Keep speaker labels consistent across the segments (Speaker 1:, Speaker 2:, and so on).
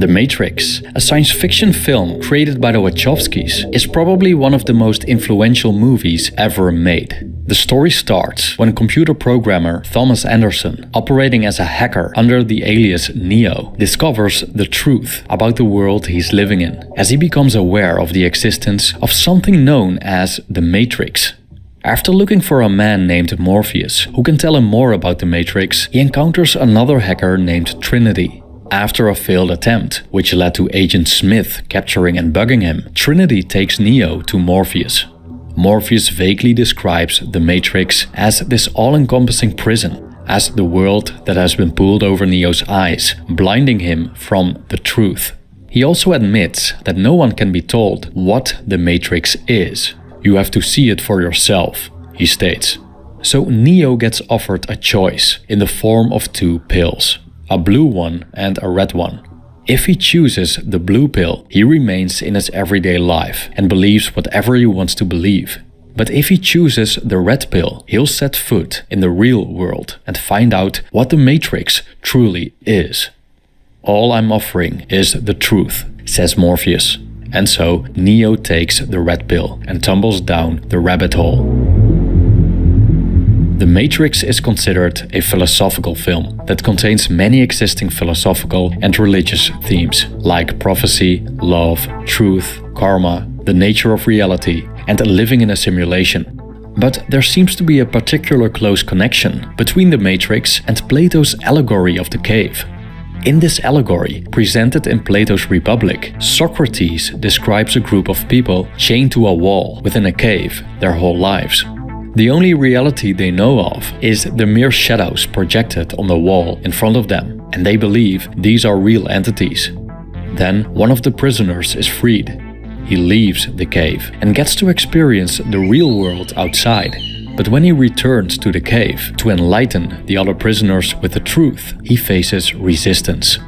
Speaker 1: The Matrix, a science fiction film created by the Wachowskis, is probably one of the most influential movies ever made. The story starts when computer programmer Thomas Anderson, operating as a hacker under the alias Neo, discovers the truth about the world he's living in, as he becomes aware of the existence of something known as the Matrix. After looking for a man named Morpheus, who can tell him more about the Matrix, he encounters another hacker named Trinity. After a failed attempt, which led to Agent Smith capturing and bugging him, Trinity takes Neo to Morpheus. Morpheus vaguely describes the Matrix as this all-encompassing prison, as the world that has been pulled over Neo's eyes, blinding him from the truth. He also admits that no one can be told what the Matrix is. You have to see it for yourself, he states. So Neo gets offered a choice in the form of two pills. A blue one and a red one. If he chooses the blue pill, he remains in his everyday life and believes whatever he wants to believe. But if he chooses the red pill, he'll set foot in the real world and find out what the Matrix truly is. All I'm offering is the truth, says Morpheus. And so Neo takes the red pill and tumbles down the rabbit hole. The Matrix is considered a philosophical film that contains many existing philosophical and religious themes, like prophecy, love, truth, karma, the nature of reality, and living in a simulation. But there seems to be a particular close connection between the Matrix and Plato's allegory of the cave. In this allegory, presented in Plato's Republic, Socrates describes a group of people chained to a wall within a cave their whole lives. The only reality they know of is the mere shadows projected on the wall in front of them, and they believe these are real entities. Then one of the prisoners is freed. He leaves the cave and gets to experience the real world outside. But when he returns to the cave to enlighten the other prisoners with the truth, he faces resistance.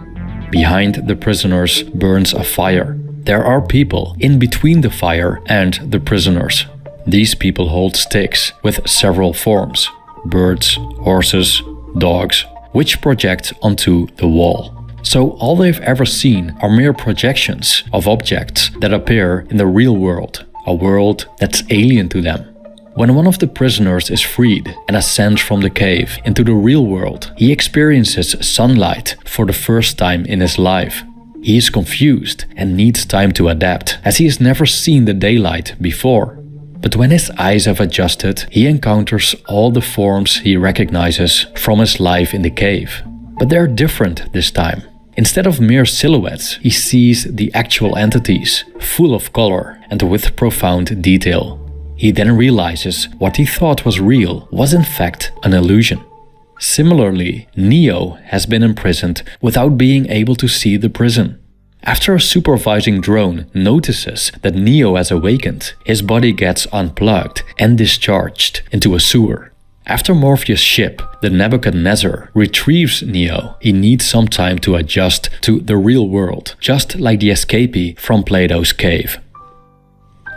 Speaker 1: Behind the prisoners burns a fire. There are people in between the fire and the prisoners. These people hold sticks with several forms: birds, horses, dogs, which project onto the wall. So all they've ever seen are mere projections of objects that appear in the real world, a world that's alien to them. When one of the prisoners is freed and ascends from the cave into the real world, he experiences sunlight for the first time in his life. He is confused and needs time to adapt, as he has never seen the daylight before. But when his eyes have adjusted, he encounters all the forms he recognizes from his life in the cave. But they're different this time. Instead of mere silhouettes, he sees the actual entities, full of color and with profound detail. He then realizes what he thought was real was in fact an illusion. Similarly, Neo has been imprisoned without being able to see the prison. After a supervising drone notices that Neo has awakened, his body gets unplugged and discharged into a sewer. After Morpheus' ship, the Nebuchadnezzar, retrieves Neo, he needs some time to adjust to the real world, just like the escapee from Plato's cave.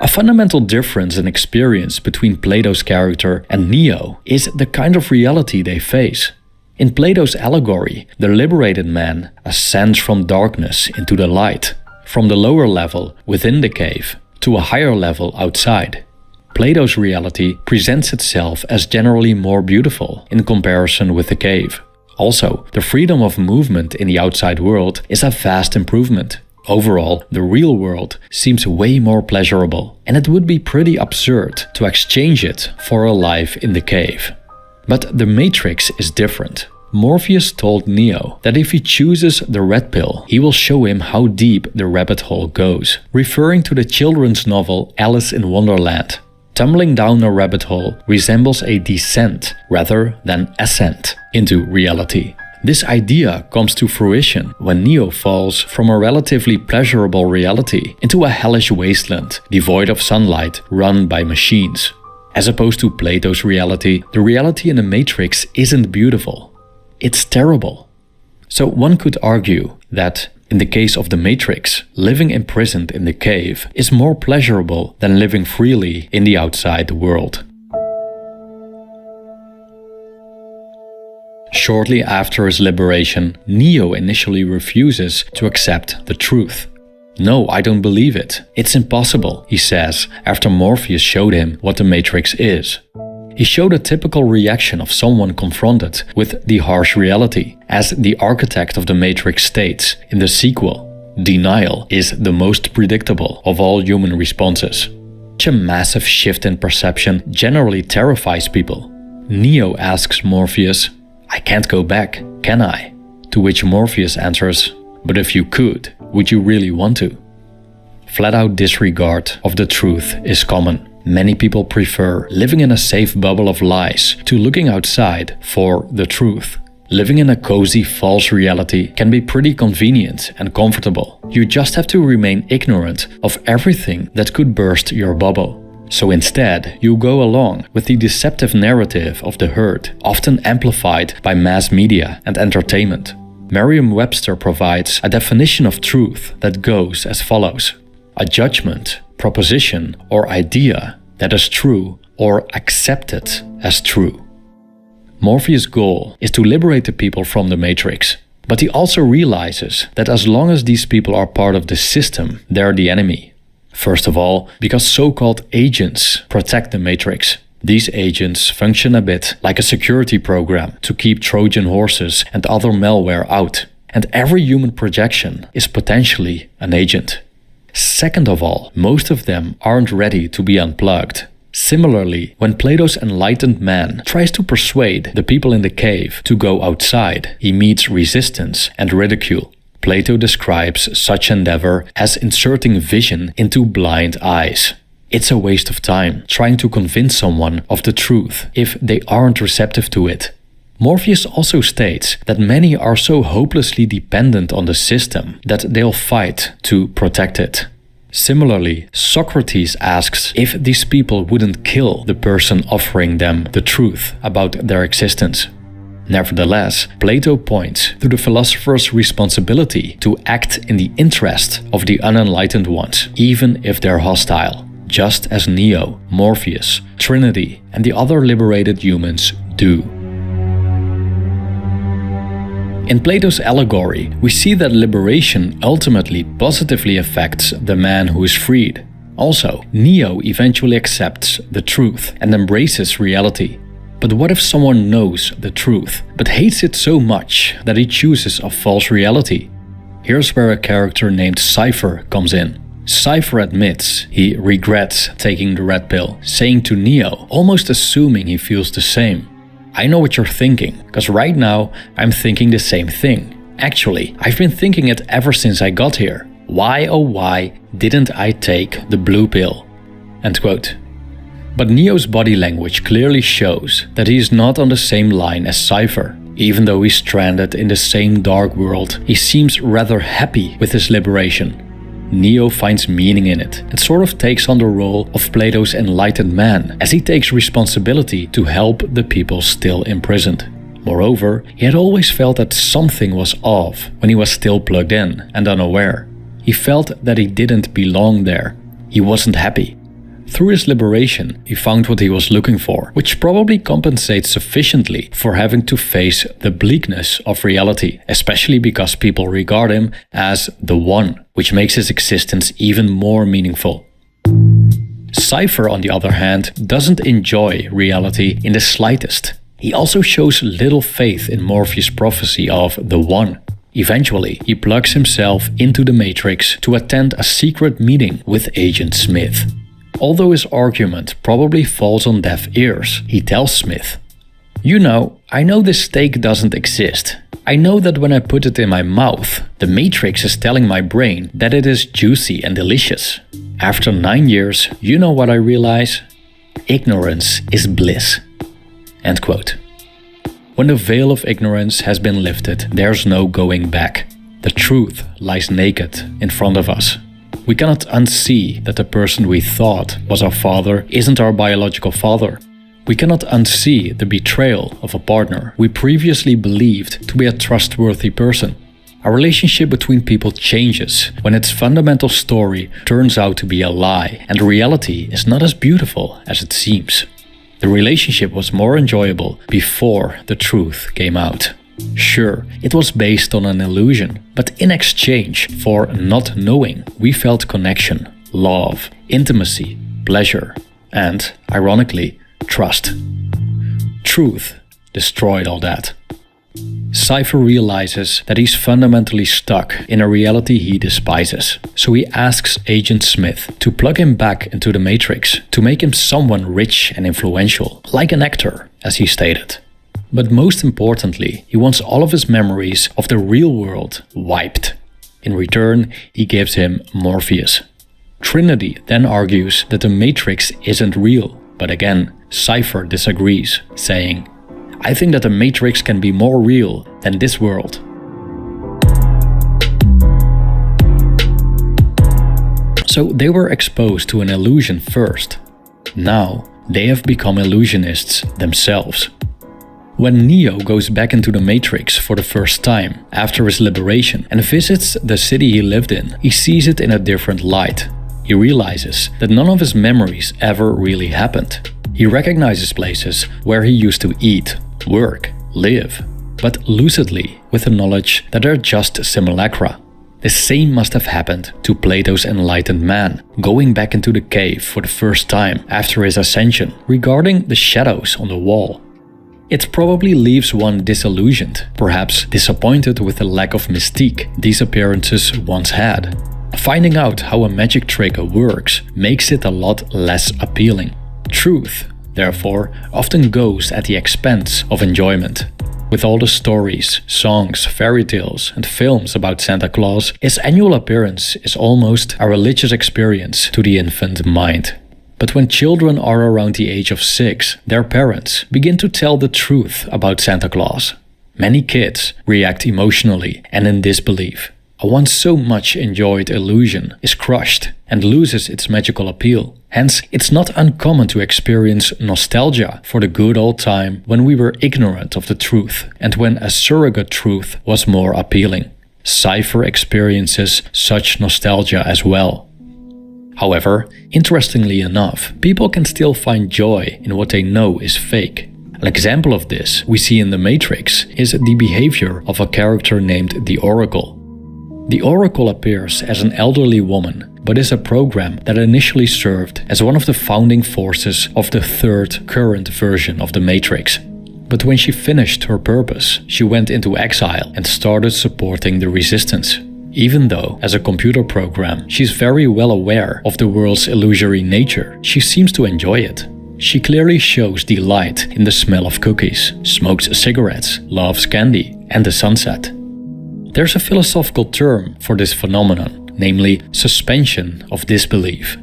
Speaker 1: A fundamental difference in experience between Plato's character and Neo is the kind of reality they face. In Plato's allegory, the liberated man ascends from darkness into the light, from the lower level within the cave to a higher level outside. Plato's reality presents itself as generally more beautiful in comparison with the cave. Also, the freedom of movement in the outside world is a vast improvement. Overall, the real world seems way more pleasurable, and it would be pretty absurd to exchange it for a life in the cave. But the Matrix is different. Morpheus told Neo that if he chooses the red pill, he will show him how deep the rabbit hole goes, referring to the children's novel Alice in Wonderland. Tumbling down a rabbit hole resembles a descent rather than ascent into reality. This idea comes to fruition when Neo falls from a relatively pleasurable reality into a hellish wasteland devoid of sunlight run by machines. As opposed to Plato's reality, the reality in the Matrix isn't beautiful. It's terrible. So one could argue that, in the case of the Matrix, living imprisoned in the cave is more pleasurable than living freely in the outside world. Shortly after his liberation, Neo initially refuses to accept the truth. "No, I don't believe it. It's impossible," he says after Morpheus showed him what the Matrix is. He showed a typical reaction of someone confronted with the harsh reality. As the architect of the Matrix states in the sequel, denial is the most predictable of all human responses. Such a massive shift in perception generally terrifies people. Neo asks Morpheus, "I can't go back, can I?" To which Morpheus answers, "But if you could, would you really want to?" Flat-out disregard of the truth is common. Many people prefer living in a safe bubble of lies to looking outside for the truth. Living in a cozy false reality can be pretty convenient and comfortable. You just have to remain ignorant of everything that could burst your bubble. So instead, you go along with the deceptive narrative of the herd, often amplified by mass media and entertainment. Merriam-Webster provides a definition of truth that goes as follows: a judgment, proposition, or idea that is true or accepted as true. Morpheus' goal is to liberate the people from the Matrix, but he also realizes that as long as these people are part of the system, they're the enemy. First of all, because so-called agents protect the Matrix. These agents function a bit like a security program to keep Trojan horses and other malware out, and every human projection is potentially an agent. Second of all, most of them aren't ready to be unplugged. Similarly, when Plato's enlightened man tries to persuade the people in the cave to go outside, he meets resistance and ridicule. Plato describes such endeavor as inserting vision into blind eyes. It's a waste of time trying to convince someone of the truth if they aren't receptive to it. Morpheus also states that many are so hopelessly dependent on the system that they'll fight to protect it. Similarly, Socrates asks if these people wouldn't kill the person offering them the truth about their existence. Nevertheless, Plato points to the philosopher's responsibility to act in the interest of the unenlightened ones, even if they're hostile, just as Neo, Morpheus, Trinity, and the other liberated humans do. In Plato's allegory, we see that liberation ultimately positively affects the man who is freed. Also, Neo eventually accepts the truth and embraces reality. But what if someone knows the truth, but hates it so much that he chooses a false reality? Here's where a character named Cypher comes in. Cypher admits he regrets taking the red pill, saying to Neo, almost assuming he feels the same, "I know what you're thinking, because right now I'm thinking the same thing. Actually, I've been thinking it ever since I got here. Why oh why didn't I take the blue pill?" End quote. But Neo's body language clearly shows that he is not on the same line as Cypher. Even though he's stranded in the same dark world, he seems rather happy with his liberation. Neo finds meaning in it and sort of takes on the role of Plato's enlightened man as he takes responsibility to help the people still imprisoned. Moreover, he had always felt that something was off when he was still plugged in and unaware. He felt that he didn't belong there. He wasn't happy. Through his liberation, he found what he was looking for, which probably compensates sufficiently for having to face the bleakness of reality, especially because people regard him as the one, which makes his existence even more meaningful. Cypher, on the other hand, doesn't enjoy reality in the slightest. He also shows little faith in Morpheus' prophecy of the one. Eventually, he plugs himself into the Matrix to attend a secret meeting with Agent Smith. Although his argument probably falls on deaf ears, he tells Smith, "You know, I know this steak doesn't exist. I know that when I put it in my mouth, the Matrix is telling my brain that it is juicy and delicious. After 9 years, you know what I realize? Ignorance is bliss." End quote. When the veil of ignorance has been lifted, there's no going back. The truth lies naked in front of us. We cannot unsee that the person we thought was our father isn't our biological father. We cannot unsee the betrayal of a partner we previously believed to be a trustworthy person. Our relationship between people changes when its fundamental story turns out to be a lie and reality is not as beautiful as it seems. The relationship was more enjoyable before the truth came out. Sure, it was based on an illusion, but in exchange for not knowing, we felt connection, love, intimacy, pleasure, and, ironically, trust. Truth destroyed all that. Cypher realizes that he's fundamentally stuck in a reality he despises, so he asks Agent Smith to plug him back into the Matrix to make him someone rich and influential, like an actor, as he stated. But most importantly, he wants all of his memories of the real world wiped. In return, he gives him Morpheus. Trinity then argues that the Matrix isn't real, but again, Cypher disagrees, saying, "I think that the Matrix can be more real than this world." So they were exposed to an illusion first. Now, they have become illusionists themselves. When Neo goes back into the Matrix for the first time after his liberation and visits the city he lived in, he sees it in a different light. He realizes that none of his memories ever really happened. He recognizes places where he used to eat, work, live, but lucidly with the knowledge that they're just simulacra. The same must have happened to Plato's enlightened man, going back into the cave for the first time after his ascension, regarding the shadows on the wall. It probably leaves one disillusioned, perhaps disappointed with the lack of mystique these appearances once had. Finding out how a magic trick works makes it a lot less appealing. Truth, therefore, often goes at the expense of enjoyment. With all the stories, songs, fairy tales, and films about Santa Claus, his annual appearance is almost a religious experience to the infant mind. But when children are around the age of 6, their parents begin to tell the truth about Santa Claus. Many kids react emotionally and in disbelief. A once so much enjoyed illusion is crushed and loses its magical appeal. Hence, it's not uncommon to experience nostalgia for the good old time when we were ignorant of the truth and when a surrogate truth was more appealing. Cypher experiences such nostalgia as well. However, interestingly enough, people can still find joy in what they know is fake. An example of this we see in The Matrix is the behavior of a character named the Oracle. The Oracle appears as an elderly woman, but is a program that initially served as one of the founding forces of the third current version of the Matrix. But when she finished her purpose, she went into exile and started supporting the resistance. Even though, as a computer program, she's very well aware of the world's illusory nature, she seems to enjoy it. She clearly shows delight in the smell of cookies, smokes cigarettes, loves candy, and the sunset. There's a philosophical term for this phenomenon, namely suspension of disbelief.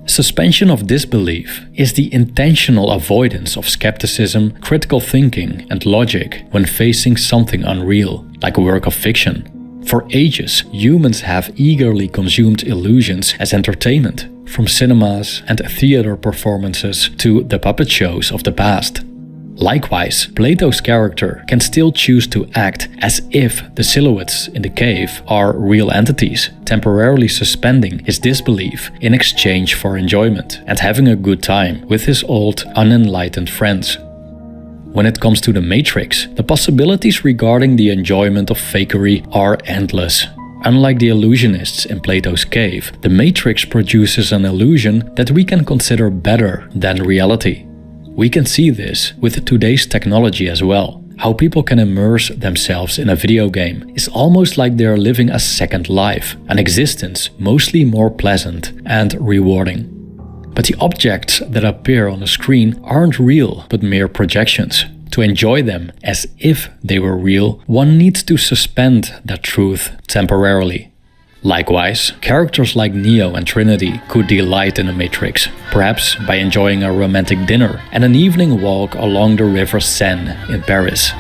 Speaker 1: Suspension of disbelief is the intentional avoidance of skepticism, critical thinking, and logic when facing something unreal, like a work of fiction. For ages, humans have eagerly consumed illusions as entertainment, from cinemas and theater performances to the puppet shows of the past. Likewise, Plato's character can still choose to act as if the silhouettes in the cave are real entities, temporarily suspending his disbelief in exchange for enjoyment and having a good time with his old, unenlightened friends. When it comes to the Matrix, the possibilities regarding the enjoyment of fakery are endless. Unlike the illusionists in Plato's cave, the Matrix produces an illusion that we can consider better than reality. We can see this with today's technology as well. How people can immerse themselves in a video game is almost like they are living a second life, an existence mostly more pleasant and rewarding. But the objects that appear on the screen aren't real, but mere projections. To enjoy them as if they were real, one needs to suspend that truth temporarily. Likewise, characters like Neo and Trinity could delight in the Matrix, perhaps by enjoying a romantic dinner and an evening walk along the river Seine in Paris.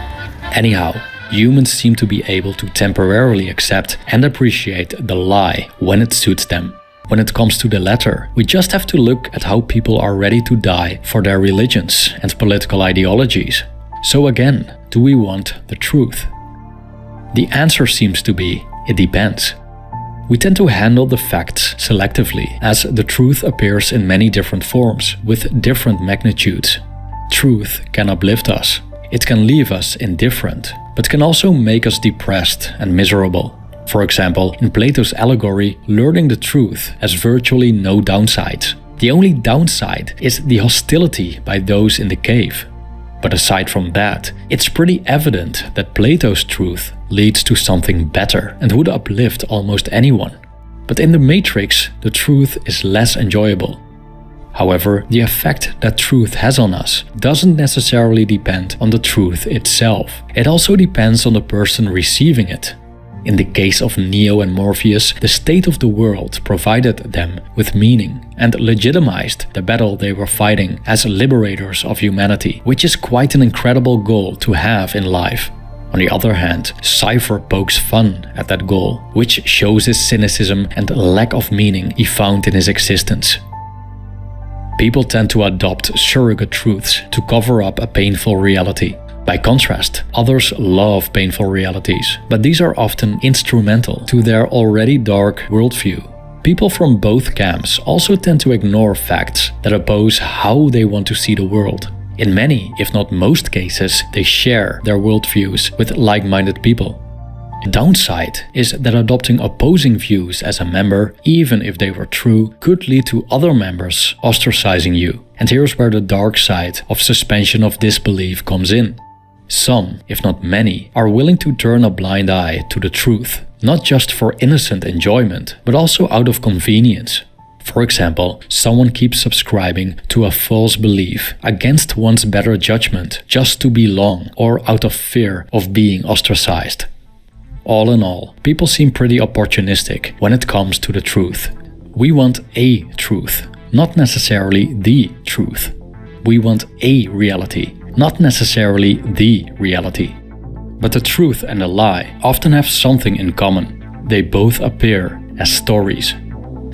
Speaker 1: Anyhow, humans seem to be able to temporarily accept and appreciate the lie when it suits them. When it comes to the latter, we just have to look at how people are ready to die for their religions and political ideologies. So again, do we want the truth? The answer seems to be, it depends. We tend to handle the facts selectively, as the truth appears in many different forms, with different magnitudes. Truth can uplift us, It can leave us indifferent, but can also make us depressed and miserable. For example, in Plato's allegory, learning the truth has virtually no downsides. The only downside is the hostility by those in the cave. But aside from that, it's pretty evident that Plato's truth leads to something better and would uplift almost anyone. But in the Matrix, the truth is less enjoyable. However, the effect that truth has on us doesn't necessarily depend on the truth itself. It also depends on the person receiving it. In the case of Neo and Morpheus, the state of the world provided them with meaning and legitimized the battle they were fighting as liberators of humanity, which is quite an incredible goal to have in life. On the other hand, Cypher pokes fun at that goal, which shows his cynicism and lack of meaning he found in his existence. People tend to adopt surrogate truths to cover up a painful reality. By contrast, others love painful realities, but these are often instrumental to their already dark worldview. People from both camps also tend to ignore facts that oppose how they want to see the world. In many, if not most cases, they share their worldviews with like-minded people. The downside is that adopting opposing views as a member, even if they were true, could lead to other members ostracizing you. And here's where the dark side of suspension of disbelief comes in. Some, if not many, are willing to turn a blind eye to the truth, not just for innocent enjoyment, but also out of convenience. For example, someone keeps subscribing to a false belief against one's better judgment just to belong or out of fear of being ostracized. All in all, people seem pretty opportunistic when it comes to the truth. We want a truth, not necessarily the truth. We want a reality, not necessarily the reality. But the truth and the lie often have something in common. They both appear as stories.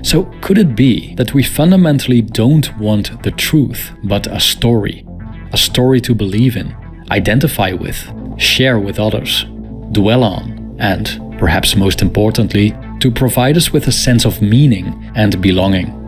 Speaker 1: So could it be that we fundamentally don't want the truth, but a story? A story to believe in, identify with, share with others, dwell on, and, perhaps most importantly, to provide us with a sense of meaning and belonging.